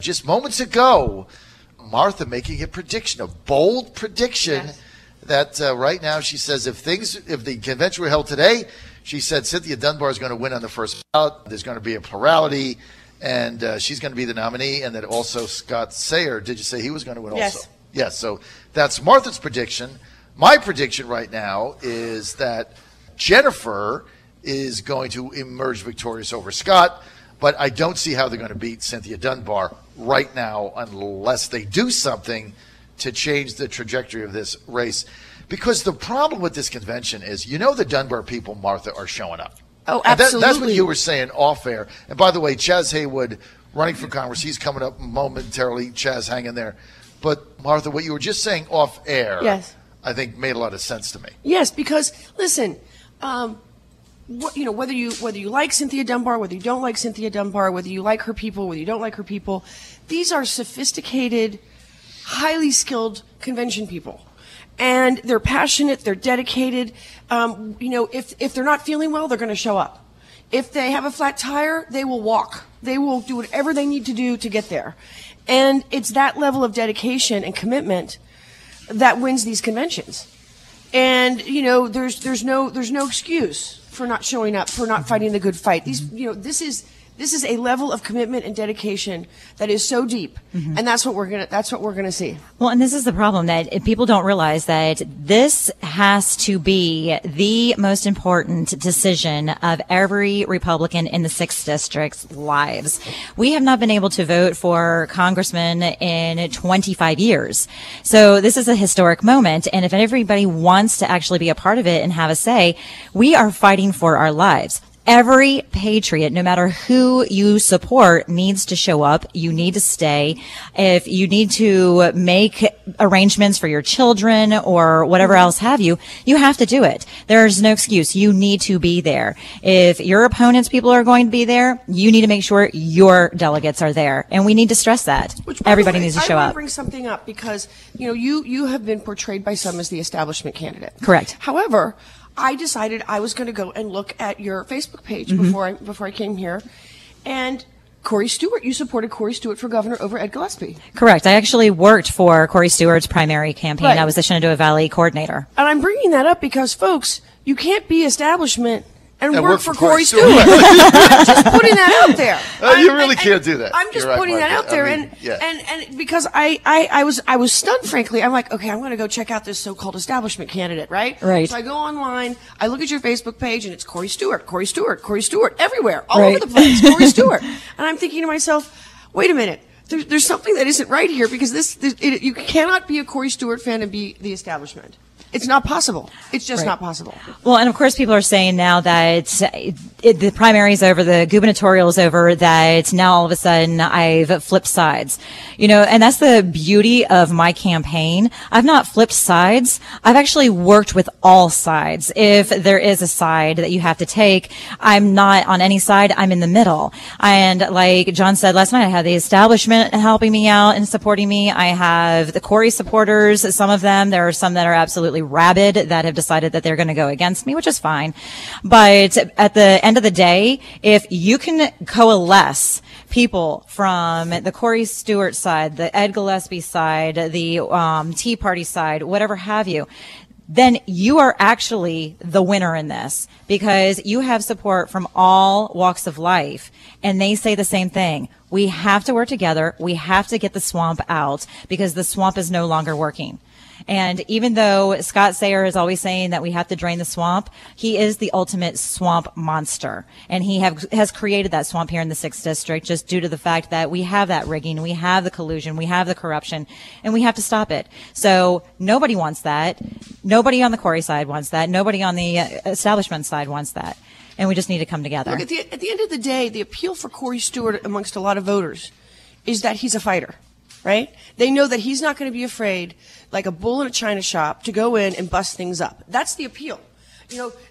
just moments ago, Martha making a prediction, a bold prediction, that right now she says if the convention were held today, she said Cynthia Dunbar is going to win on the first ballot. There's going to be a plurality, and she's going to be the nominee, and that also Scott Sayer, did you say he was going to win also? Yes, so that's Martha's prediction. My prediction right now is that Jennifer is going to emerge victorious over Scott, but I don't see how they're going to beat Cynthia Dunbar right now unless they do something to change the trajectory of this race. Because the problem with this convention is, the Dunbar people, Martha, are showing up. Oh, absolutely. That's what you were saying off air. And by the way, Chaz Haywood, running for Congress, he's coming up momentarily. Chaz, hang in there. But Martha, what you were just saying off air, yes, I think made a lot of sense to me. Yes, because listen, whether you like Cynthia Dunbar, whether you don't like Cynthia Dunbar, whether you like her people, whether you don't like her people, these are sophisticated, highly skilled convention people. And they're passionate, they're dedicated. If they're not feeling well, they're going to show up. If they have a flat tire, they will walk. They will do whatever they need to do to get there. And it's that level of dedication and commitment that wins these conventions. And, there's no excuse for not showing up, for not fighting the good fight. This is a level of commitment and dedication that is so deep, and that's what we're gonna see. Well, and this is the problem, that people don't realize that this has to be the most important decision of every Republican in the 6th District's lives. We have not been able to vote for congressmen in 25 years. So this is a historic moment, and if everybody wants to actually be a part of it and have a say, we are fighting for our lives. Every patriot, no matter who you support, needs to show up. You need to stay. If you need to make arrangements for your children or whatever else have you, you have to do it. There's no excuse. You need to be there. If your opponent's people are going to be there, you need to make sure your delegates are there. And we need to stress that. Everybody needs to show up. I want to bring something up because, you have been portrayed by some as the establishment candidate. Correct. However, I decided I was going to go and look at your Facebook page before I came here, and Corey Stewart, you supported Corey Stewart for governor over Ed Gillespie. Correct. I actually worked for Corey Stewart's primary campaign. Right. I was the Shenandoah Valley coordinator. And I'm bringing that up because, folks, you can't be establishment and work for Corey Stewart. I'm just putting that out there. You really can't do that. I'm just putting that out there, and because I was stunned, frankly. I'm like, okay, I'm going to go check out this so-called establishment candidate, right? Right. So I go online, I look at your Facebook page, and it's Corey Stewart, everywhere, all over the place, Corey Stewart. And I'm thinking to myself, wait a minute. There's something that isn't right here, because you cannot be a Corey Stewart fan and be the establishment. It's not possible. It's just not possible. Well, and of course, people are saying now that the primary is over, the gubernatorial is over, that now all of a sudden I've flipped sides. And that's the beauty of my campaign. I've not flipped sides. I've actually worked with all sides. If there is a side that you have to take, I'm not on any side. I'm in the middle. And like John said last night, I have the establishment helping me out and supporting me. I have the Corey supporters, some of them. There are some that are absolutely rabid that have decided that they're going to go against me, which is fine. But at the end of the day, if you can coalesce people from the Corey Stewart side, the Ed Gillespie side, the Tea Party side, whatever have you, then you are actually the winner in this, because you have support from all walks of life, and they say the same thing. We have to work together. We have to get the swamp out, because the swamp is no longer working. And even though Scott Sayer is always saying that we have to drain the swamp, he is the ultimate swamp monster. And he has created that swamp here in the 6th District just due to the fact that we have that rigging, we have the collusion, we have the corruption, and we have to stop it. So nobody wants that. Nobody on the Corey side wants that. Nobody on the establishment side wants that. And we just need to come together. Look, at the end of the day, the appeal for Corey Stewart amongst a lot of voters is that he's a fighter. Right? They know that he's not going to be afraid, like a bull in a china shop, to go in and bust things up. That's the appeal.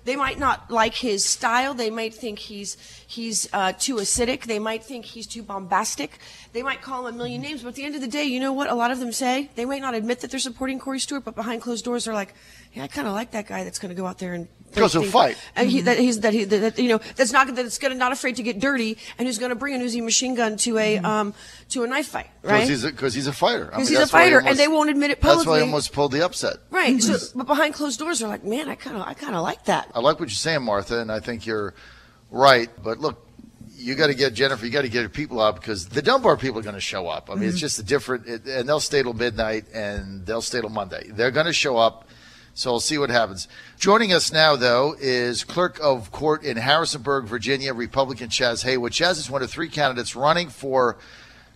They might not like his style. They might think he's too acidic. They might think he's too bombastic. They might call him a million names. But at the end of the day, you know what a lot of them say? They might not admit that they're supporting Corey Stewart, but behind closed doors, they're like, yeah, I kind of like that guy that's going to go out there and goes to fight, and that's not afraid to get dirty, and who's going to bring an Uzi machine gun to a knife fight, right? Because he's a fighter. Because he's a fighter, and they won't admit it publicly. That's why he almost pulled the upset. Right. So, but behind closed doors, they're like, man, I kind of like that. I like what you're saying, Martha, and I think you're right. But look, you got to get Jennifer. You got to get her people out because the Dunbar people are going to show up. I mean, it's just a different, and they'll stay till midnight, and they'll stay till Monday. They're going to show up. So we'll see what happens. Joining us now, though, is Clerk of Court in Harrisonburg, Virginia, Republican Chaz Haywood. Chaz is one of 3 candidates running for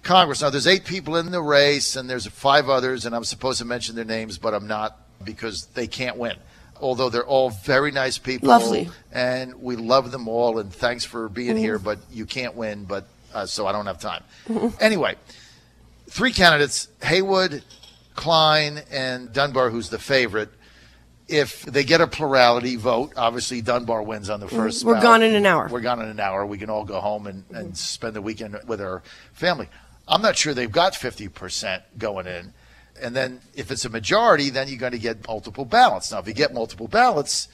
Congress. Now, there's 8 people in the race, and there's 5 others, and I'm supposed to mention their names, but I'm not because they can't win. Although they're all very nice people. Lovely. And we love them all, and thanks for being here, but you can't win, but so I don't have time. Anyway, 3 candidates, Haywood, Klein, and Dunbar, who's the favorite. If they get a plurality vote, obviously Dunbar wins on the first We're ballot. gone in an hour. We're gone in an hour. We can all go home and spend the weekend with our family. I'm not sure they've got 50% going in. And then if it's a majority, then you're going to get multiple ballots. Now, if you get multiple ballots,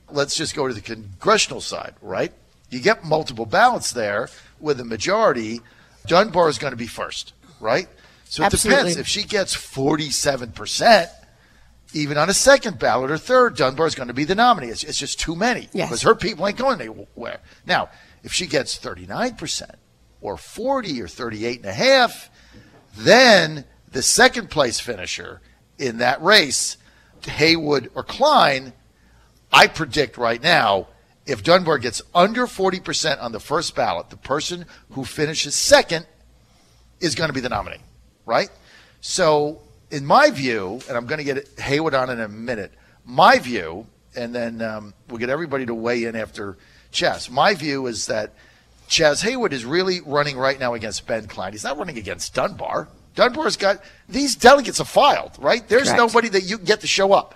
let's just go to the congressional side, right? You get multiple ballots there with a majority, Dunbar is going to be first, right? So it depends. If she gets 47%, even on a second ballot or third, Dunbar is going to be the nominee. It's just too many because her people ain't going anywhere. Now, if she gets 39% or 40 or 38.5%, then the second place finisher in that race, Haywood or Klein, I predict right now, if Dunbar gets under 40% on the first ballot, the person who finishes second is going to be the nominee, right? So in my view, and I'm going to get Haywood on in a minute, my view, and then we'll get everybody to weigh in after Chaz. My view is that Chaz Haywood is really running right now against Ben Klein. He's not running against Dunbar. Dunbar's got – these delegates are filed, right? There's nobody that you can get to show up.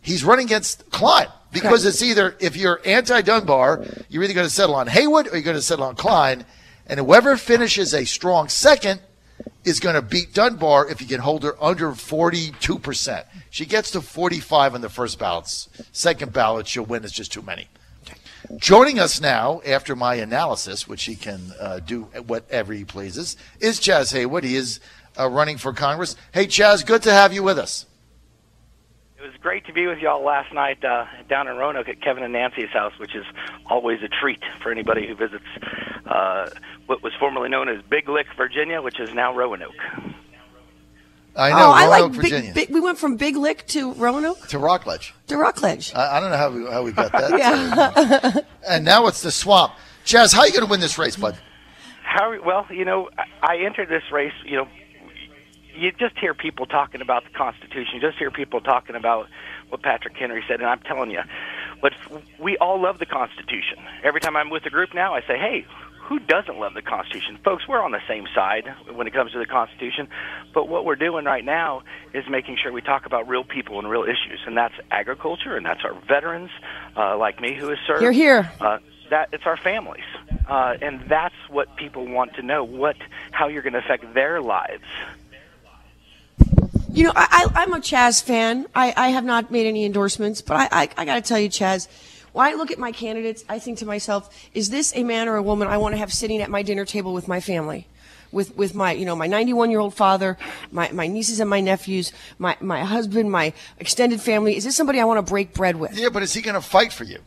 He's running against Klein because it's either – if you're anti-Dunbar, you're either going to settle on Haywood or you're going to settle on Klein, and whoever finishes a strong second is going to beat Dunbar if you can hold her under 42%. She gets to 45 on the first ballots. Second ballot, she'll win. It's just too many. Joining us now, after my analysis, which he can do whatever he pleases, is Chaz Haywood. He is running for Congress. Hey, Chaz, good to have you with us. It was great to be with y'all last night down in Roanoke at Kevin and Nancy's house, which is always a treat for anybody who visits what was formerly known as Big Lick, Virginia, which is now Roanoke. I know, Roanoke, like Virginia. We went from Big Lick to Roanoke? To Rockledge. To Rockledge. I don't know how we got that. And now it's the swamp. Chaz, how are you going to win this race, bud? Well, I entered this race, you just hear people talking about the Constitution. You just hear people talking about what Patrick Henry said, and I'm telling you, but we all love the Constitution. Every time I'm with a group now, I say, hey, who doesn't love the Constitution? Folks, we're on the same side when it comes to the Constitution, but what we're doing right now is making sure we talk about real people and real issues, and that's agriculture, and that's our veterans like me who has served. You're here. It's our families, and that's what people want to know, how you're going to affect their lives. I'm a Chaz fan. I have not made any endorsements, but I got to tell you, Chaz, when I look at my candidates, I think to myself, is this a man or a woman I want to have sitting at my dinner table with my family? With my, my 91-year-old father, my nieces and my nephews, my husband, my extended family. Is this somebody I want to break bread with? Yeah, but is he going to fight for you?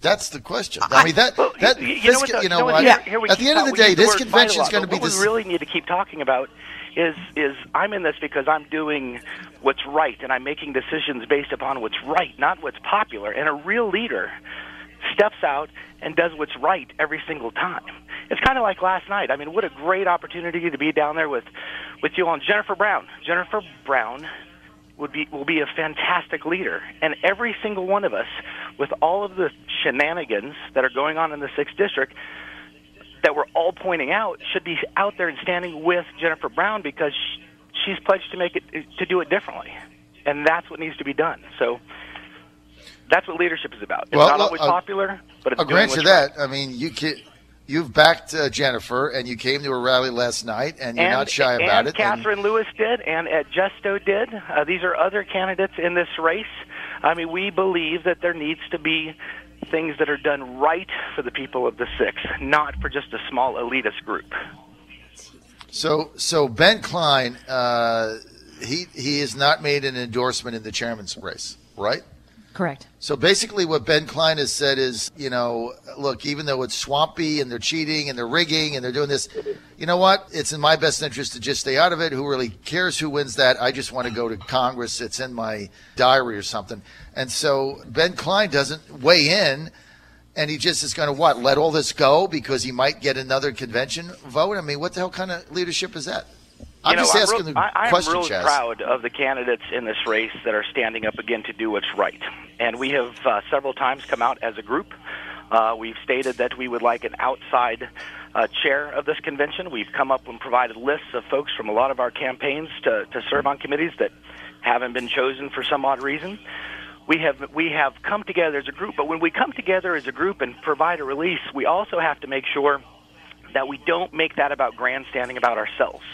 That's the question. I mean, at the end of the day, this convention is going to be this. What we really need to keep talking about is I'm in this because I'm doing what's right, and I'm making decisions based upon what's right, not what's popular. And a real leader steps out and does what's right every single time. It's kind of like last night. I mean, what a great opportunity to be down there with you on Jennifer Brown. Jennifer Brown will be a fantastic leader, and every single one of us, with all of the shenanigans that are going on in the 6th District, that we're all pointing out, should be out there and standing with Jennifer Brown because she's pledged to do it differently, and that's what needs to be done. So, That's what leadership is about. It's not always popular, but it's I'll doing grant you what's right. that. I mean, you've backed Jennifer, and you came to a rally last night, and you're not shy about it. Catherine Lewis did, and Ed Justo did. These are other candidates in this race. I mean, we believe that there needs to be things that are done right for the people of the 6th, not for just a small elitist group. So Ben Klein, he has not made an endorsement in the chairman's race, right? Correct. So basically what Ben Klein has said is, look, even though it's swampy and they're cheating and they're rigging and they're doing this, you know what? It's in my best interest to just stay out of it. Who really cares who wins that? I just want to go to Congress. It's in my diary or something. And so Ben Klein doesn't weigh in, and he just is going to let all this go because he might get another convention vote? I mean, what the hell kind of leadership is that? I'm just asking the question, I'm really Chaz. proud of the candidates in this race that are standing up again to do what's right. And we have several times come out as a group. We've stated that we would like an outside chair of this convention. We've come up and provided lists of folks from a lot of our campaigns to serve on committees that haven't been chosen for some odd reason. We have come together as a group, but when we come together as a group and provide a release, we also have to make sure that we don't make that about grandstanding about ourselves.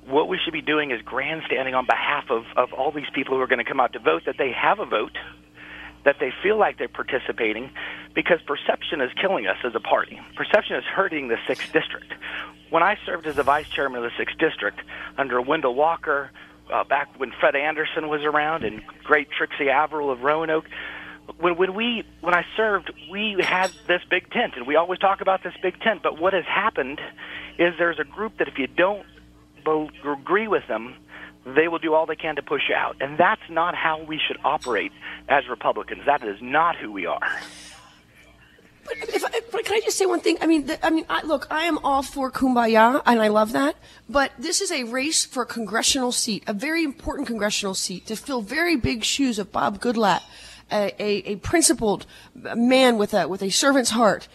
What we should be doing is grandstanding on behalf of all these people who are going to come out to vote, that they have a vote, that they feel like they're participating, because perception is killing us as a party. Perception is hurting the 6th District. When I served as the vice chairman of the 6th District under Wendell Walker, back when Fred Anderson was around and great Trixie Averill of Roanoke, when I served, we had this big tent, and we always talk about this big tent, but what has happened is there's a group that if you don't agree with them, they will do all they can to push you out. And that's not how we should operate as Republicans. That is not who we are. But can I just say one thing? Look, I am all for kumbaya, and I love that. But this is a race for a congressional seat, a very important congressional seat, to fill very big shoes of Bob Goodlatte, a principled man with a servant's heart.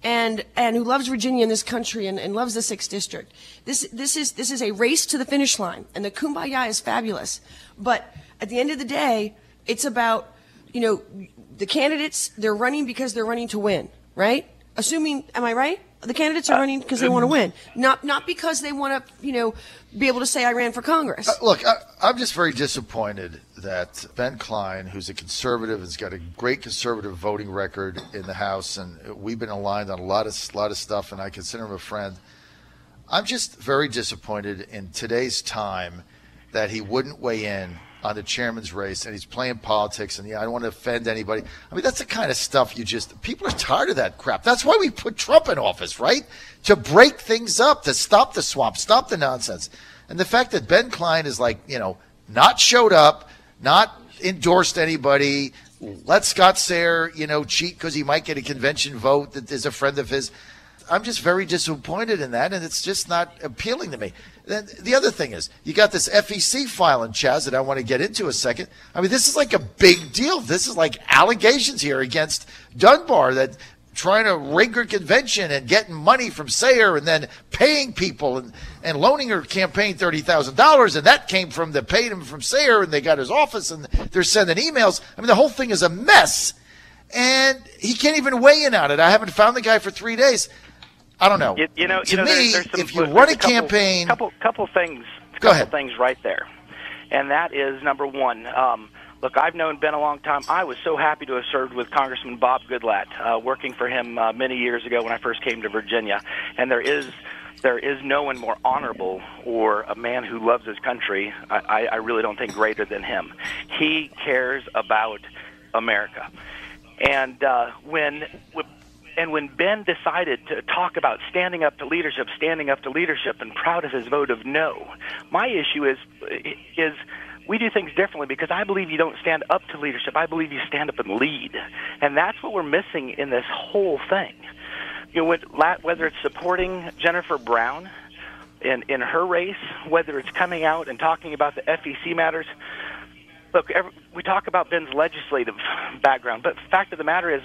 And who loves Virginia and this country and loves the 6th District. This is a race to the finish line, and the kumbaya is fabulous. But at the end of the day, it's about, the candidates, they're running because they're running to win, right? Am I right? The candidates are running because they want to win, not because they want to, be able to say I ran for Congress. Look, I'm just very disappointed that Ben Klein, who's a conservative, has got a great conservative voting record in the House, and we've been aligned on a lot of stuff, and I consider him a friend. I'm just very disappointed in today's time that he wouldn't weigh in on the chairman's race, and he's playing politics, and I don't want to offend anybody. I mean, that's the kind of stuff people are tired of that crap. That's why we put Trump in office, right? To break things up, to stop the swamp, stop the nonsense. And the fact that Ben Klein is not showed up, not endorsed anybody, let Scott Sayre, cheat because he might get a convention vote that is a friend of his. I'm just very disappointed in that, and it's just not appealing to me. Then the other thing is, you got this FEC filing, Chaz, that I want to get into a second. I mean, this is like a big deal. This is like allegations here against Dunbar that trying to rig her convention and getting money from Sayre and then paying people and loaning her campaign $30,000, and that came from the paid him from Sayre, and they got his office, and they're sending emails. I mean, the whole thing is a mess, and he can't even weigh in on it. I haven't found the guy for 3 days. I don't know. To me, if you run a campaign, couple things right there, and that is number one. Look, I've known Ben a long time. I was so happy to have served with Congressman Bob Goodlatte, working for him many years ago when I first came to Virginia. And there is no one more honorable or a man who loves his country. I really don't think greater than him. He cares about America, and when Ben decided to talk about standing up to leadership, and proud of his vote of no, my issue is we do things differently because I believe you don't stand up to leadership. I believe you stand up and lead, and that's what we're missing in this whole thing. Whether it's supporting Jennifer Brown in her race, whether it's coming out and talking about the FEC matters. Look, we talk about Ben's legislative background, but the fact of the matter is,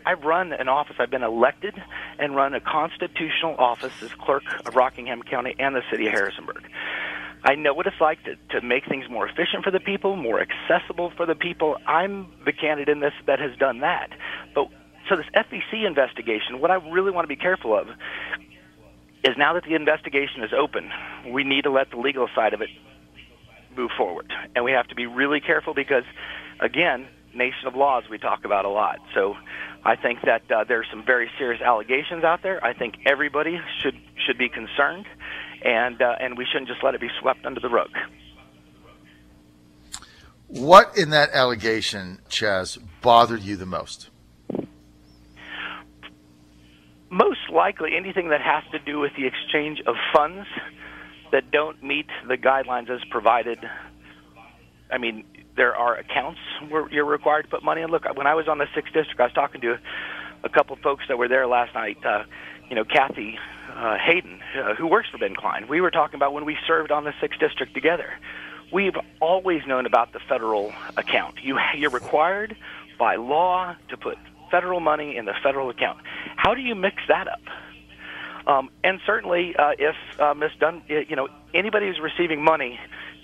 I've run an office. I've been elected and run a constitutional office as clerk of Rockingham County and the city of Harrisonburg. I know what it's like to make things more efficient for the people, more accessible for the people. I'm the candidate in this that has done that. But so this FEC investigation, what I really want to be careful of is now that the investigation is open, we need to let the legal side of it move forward. And we have to be really careful because, again, nation of laws we talk about a lot. So I think that there's some very serious allegations out there. I think everybody should be concerned, and we shouldn't just let it be swept under the rug. What in that allegation, Chaz, bothered you the most? Most likely anything that has to do with the exchange of funds that don't meet the guidelines as provided. I mean, there are accounts where you're required to put money in. Look, when I was on the 6th District, I was talking to a couple of folks that were there last night, Kathy Hayden, who works for Ben Klein. We were talking about when we served on the 6th District together. We've always known about the federal account. You're required by law to put federal money in the federal account. How do you mix that up? And certainly, if Ms. Dunn, anybody who's receiving money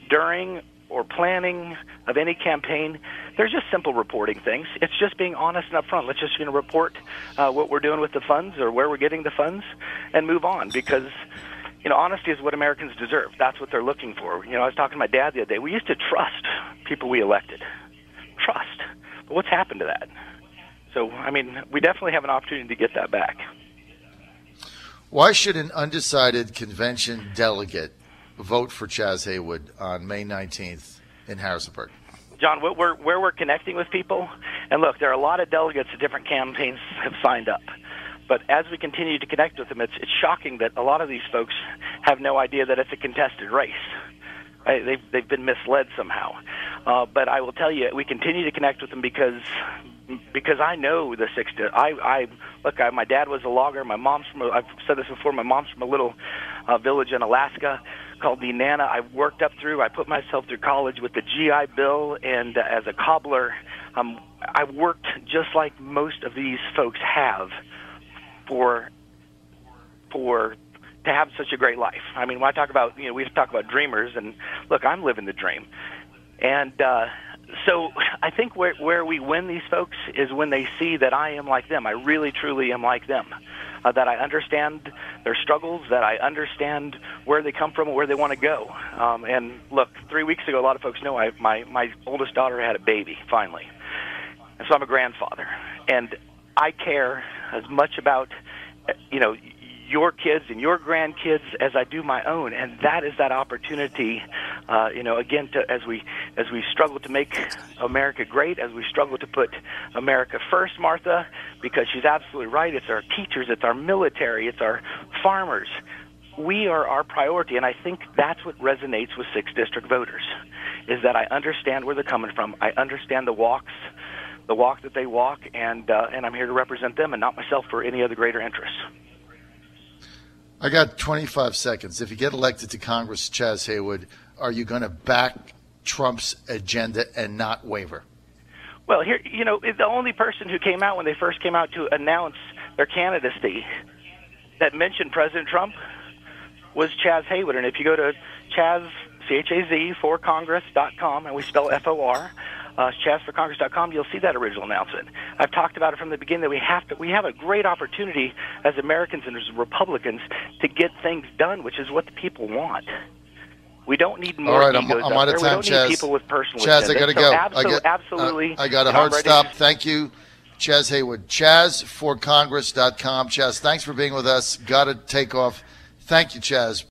during or planning of any campaign, there's just simple reporting things. It's just being honest and upfront. Let's just report what we're doing with the funds or where we're getting the funds and move on, because honesty is what Americans deserve. That's what they're looking for. I was talking to my dad the other day. We used to trust people we elected. Trust. But what's happened to that? So, we definitely have an opportunity to get that back. Why should an undecided convention delegate vote for Chaz Haywood on May 19th in Harrisonburg? John, where we're connecting with people, and look, there are a lot of delegates that different campaigns have signed up. But as we continue to connect with them, it's shocking that a lot of these folks have no idea that it's a contested race. They've been misled somehow. But I will tell you, we continue to connect with them because I know the 6th. Look, my dad was a logger. My mom's I've said this before. My mom's from a little village in Alaska called the Nana. I worked up through. I put myself through college with the GI Bill, and as a cobbler, I worked just like most of these folks have for to have such a great life. When I talk about, we talk about dreamers, and look, I'm living the dream. And so I think where we win these folks is when they see that I am like them. I really, truly am like them. That I understand their struggles, that I understand where they come from and where they want to go. And look, 3 weeks ago, a lot of folks know my oldest daughter had a baby, finally. And so I'm a grandfather. And I care as much about, your kids and your grandkids as I do my own, and that is that opportunity, again, as we struggle to make America great, as we struggle to put America first, Martha, because she's absolutely right. It's our teachers, it's our military, it's our farmers. We are our priority, and I think that's what resonates with 6th District voters, is that I understand where they're coming from. I understand the walk that they walk, and I'm here to represent them and not myself for any other greater interest. I got 25 seconds. If you get elected to Congress, Chaz Haywood, are you going to back Trump's agenda and not waver? Well, here, the only person who came out when they first came out to announce their candidacy that mentioned President Trump was Chaz Haywood. And if you go to Chaz, C-H-A-Z, for Congress.com, and we spell F-O-R, ChazForCongress.com, you'll see that original announcement. I've talked about it from the beginning that we have a great opportunity as Americans and as Republicans to get things done, which is what the people want. We don't need more egos I'm out of time, We don't Chaz. need people with personal Chaz, agendas. I got to go. Absolutely. I got a hard stop. Thank you, Chaz Haywood. ChazForCongress.com. Chaz, thanks for being with us. Got to take off. Thank you, Chaz.